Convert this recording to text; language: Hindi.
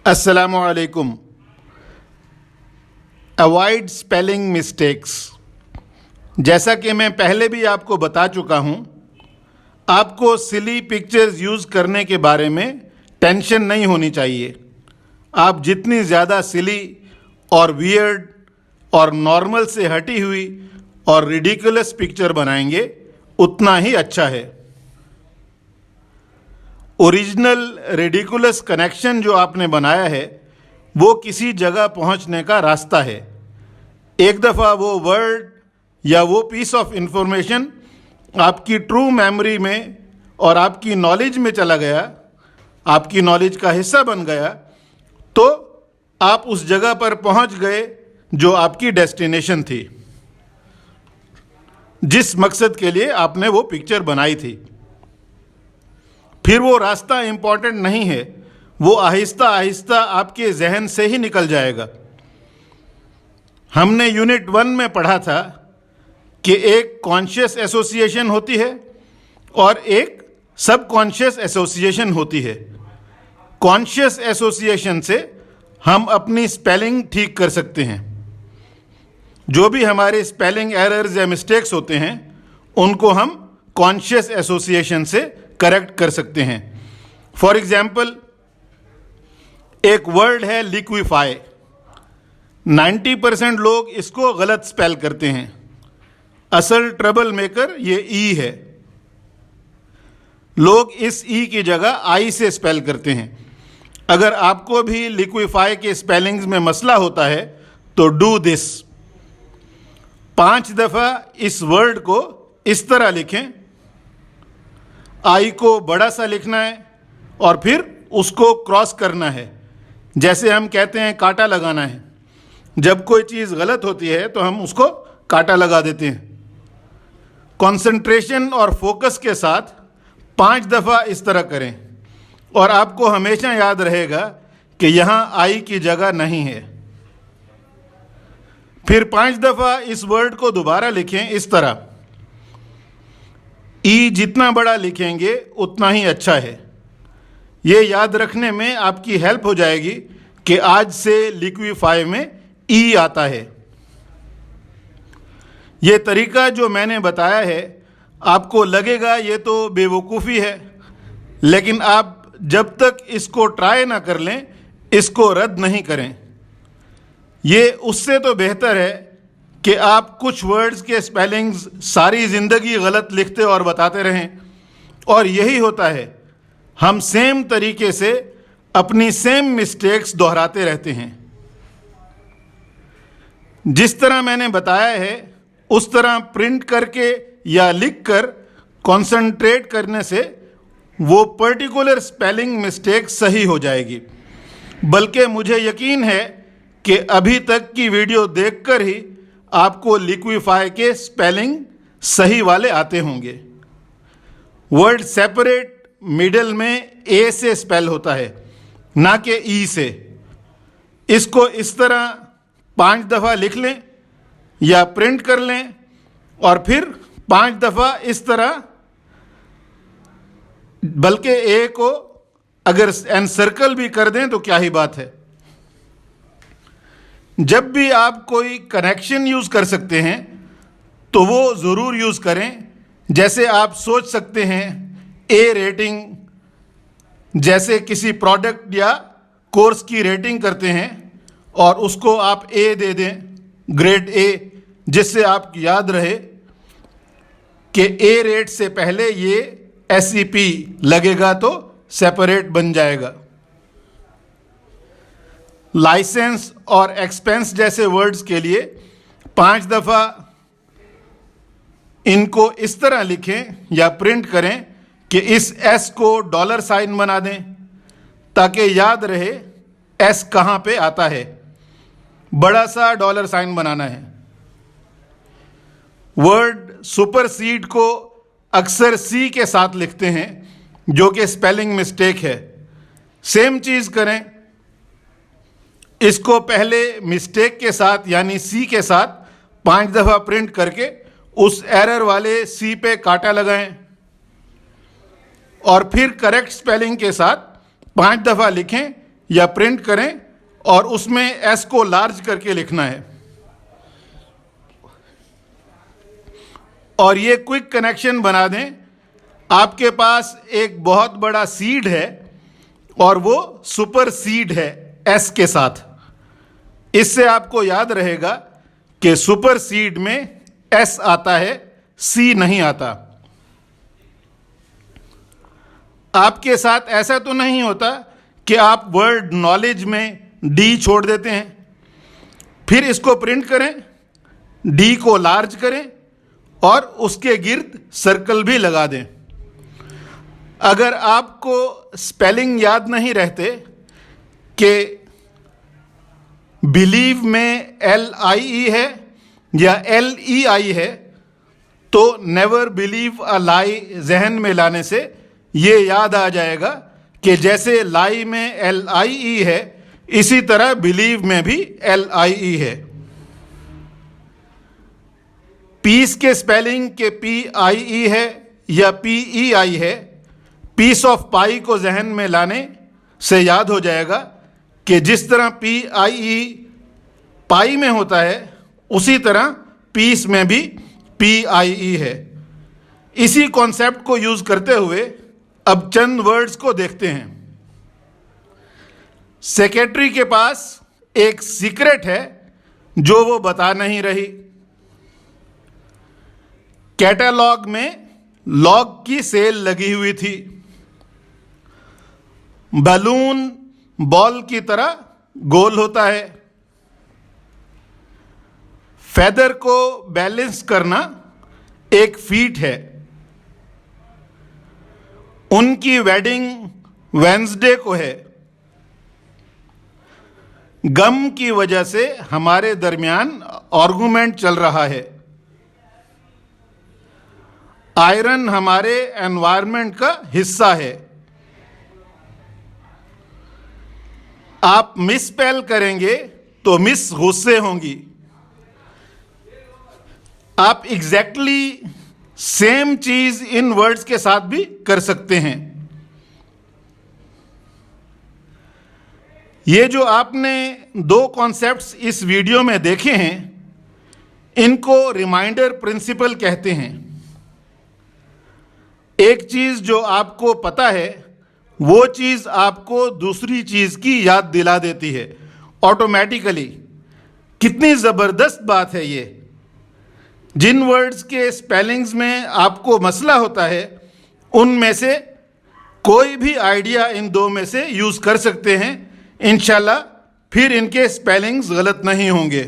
अस्सलामुअलैकुम। Avoid spelling mistakes. जैसा कि मैं पहले भी आपको बता चुका हूँ, आपको सिली पिक्चर्स यूज़ करने के बारे में टेंशन नहीं होनी चाहिए। आप जितनी ज़्यादा सिली और वियर्ड और नॉर्मल से हटी हुई और रिडिकुलस पिक्चर बनाएंगे उतना ही अच्छा है। ओरिजिनल रेडिकुलस कनेक्शन जो आपने बनाया है वो किसी जगह पहुंचने का रास्ता है। एक दफ़ा वो वर्ड या वो पीस ऑफ इंफॉर्मेशन आपकी ट्रू मेमोरी में और आपकी नॉलेज में चला गया, आपकी नॉलेज का हिस्सा बन गया, तो आप उस जगह पर पहुंच गए जो आपकी डेस्टिनेशन थी, जिस मकसद के लिए आपने वो पिक्चर बनाई थी। फिर वो रास्ता इम्पॉर्टेंट नहीं है, वो आहिस्ता आहिस्ता आपके जहन से ही निकल जाएगा। हमने यूनिट 1 में पढ़ा था कि एक कॉन्शियस एसोसिएशन होती है और एक सब कॉन्शियस एसोसिएशन होती है। कॉन्शियस एसोसिएशन से हम अपनी स्पेलिंग ठीक कर सकते हैं। जो भी हमारे स्पेलिंग एरर्स या मिस्टेक्स होते हैं उनको हम कॉन्शियस एसोसिएशन से करेक्ट कर सकते हैं। फॉर एग्जाम्पल, एक वर्ड है लिक्विफाई। 90% लोग इसको गलत स्पेल करते हैं। असल ट्रबल मेकर ये ई है। लोग इस ई की जगह आई से स्पेल करते हैं। अगर आपको भी लिक्विफाई के स्पेलिंग्स में मसला होता है तो डू दिस। 5 दफ़ा इस वर्ड को इस तरह लिखें। आई को बड़ा सा लिखना है और फिर उसको क्रॉस करना है। जैसे हम कहते हैं कांटा लगाना है। जब कोई चीज़ गलत होती है तो हम उसको कांटा लगा देते हैं। कंसंट्रेशन और फोकस के साथ 5 दफ़ा इस तरह करें और आपको हमेशा याद रहेगा कि यहाँ आई की जगह नहीं है। फिर 5 दफ़ा इस वर्ड को दोबारा लिखें इस तरह। ई जितना बड़ा लिखेंगे उतना ही अच्छा है। ये याद रखने में आपकी हेल्प हो जाएगी कि आज से लिक्विफाई में ई आता है। ये तरीका जो मैंने बताया है आपको लगेगा ये तो बेवकूफ़ी है, लेकिन आप जब तक इसको ट्राई ना कर लें इसको रद्द नहीं करें। ये उससे तो बेहतर है कि आप कुछ वर्ड्स के स्पेलिंग्स सारी ज़िंदगी गलत लिखते और बताते रहें। और यही होता है, हम सेम तरीके से अपनी सेम मिस्टेक्स दोहराते रहते हैं। जिस तरह मैंने बताया है उस तरह प्रिंट करके या लिख कर कॉन्सेंट्रेट करने से वो पर्टिकुलर स्पेलिंग मिस्टेक सही हो जाएगी। बल्कि मुझे यकीन है कि अभी तक की वीडियो देखकर ही आपको लिक्विफाई के स्पेलिंग सही वाले आते होंगे। वर्ड सेपरेट मिडल में ए से स्पेल होता है, ना कि ई से। इसको इस तरह 5 दफ़ा लिख लें या प्रिंट कर लें और फिर 5 दफ़ा इस तरह, बल्कि ए को अगर एनसर्कल भी कर दें तो क्या ही बात है। जब भी आप कोई कनेक्शन यूज़ कर सकते हैं तो वो ज़रूर यूज़ करें। जैसे आप सोच सकते हैं ए रेटिंग, जैसे किसी प्रोडक्ट या कोर्स की रेटिंग करते हैं और उसको आप ए दे दें, ग्रेड ए, जिससे आप याद रहे कि ए रेट से पहले ये SEP लगेगा तो सेपरेट बन जाएगा। लाइसेंस और एक्सपेंस जैसे वर्ड्स के लिए 5 दफ़ा इनको इस तरह लिखें या प्रिंट करें कि इस S को $साइन बना दें ताकि याद रहे S कहाँ पे आता है। बड़ा सा $साइन बनाना है। वर्ड सुपरसीड को अक्सर C के साथ लिखते हैं जो कि स्पेलिंग मिस्टेक है। सेम चीज़ करें, इसको पहले मिस्टेक के साथ यानी सी के साथ 5 दफ़ा प्रिंट करके उस एरर वाले सी पे कांटा लगाएं और फिर करेक्ट स्पेलिंग के साथ 5 दफ़ा लिखें या प्रिंट करें और उसमें एस को लार्ज करके लिखना है। और ये क्विक कनेक्शन बना दें, आपके पास एक बहुत बड़ा सीड है और वो सुपर सीड है एस के साथ। इससे आपको याद रहेगा कि सुपर सीड में एस आता है, सी नहीं आता। आपके साथ ऐसा तो नहीं होता कि आप वर्ड नॉलेज में डी छोड़ देते हैं, फिर इसको प्रिंट करें, डी को लार्ज करें और उसके गिर्द सर्कल भी लगा दें। अगर आपको स्पेलिंग याद नहीं रहते कि बिलीव में LIE है या LEI है, तो नेवर बिलीव अ लाई जहन में लाने से ये याद आ जाएगा कि जैसे लाई में LIE है, इसी तरह बिलीव में भी LIE है। पीस के स्पेलिंग के PIE है या PEI है, पीस ऑफ पाई को जहन में लाने से याद हो जाएगा कि जिस तरह PIE पाई में होता है, उसी तरह पीस में भी PIE है। इसी कॉन्सेप्ट को यूज करते हुए अब चंद वर्ड्स को देखते हैं। सेक्रेटरी के पास एक सीक्रेट है जो वो बता नहीं रही। कैटलॉग में लॉग की सेल लगी हुई थी। बलून बॉल की तरह गोल होता है। फेदर को बैलेंस करना एक फीट है। उनकी वेडिंग वेंसडे को है। गम की वजह से हमारे दरमियान आर्गुमेंट चल रहा है। आयरन हमारे एनवायरनमेंट का हिस्सा है। आप मिसस्पेल करेंगे तो मिस गुस्से होंगी। आप एग्जैक्टली सेम चीज इन वर्ड्स के साथ भी कर सकते हैं। ये जो आपने दो कॉन्सेप्ट्स इस वीडियो में देखे हैं, इनको रिमाइंडर प्रिंसिपल कहते हैं। एक चीज जो आपको पता है, वो चीज आपको दूसरी चीज की याद दिला देती है ऑटोमेटिकली। कितनी जबरदस्त बात है ये। जिन वर्ड्स के स्पेलिंग्स में आपको मसला होता है, उनमें से कोई भी आइडिया इन दो में से यूज कर सकते हैं। इंशाल्लाह फिर इनके स्पेलिंग्स गलत नहीं होंगे।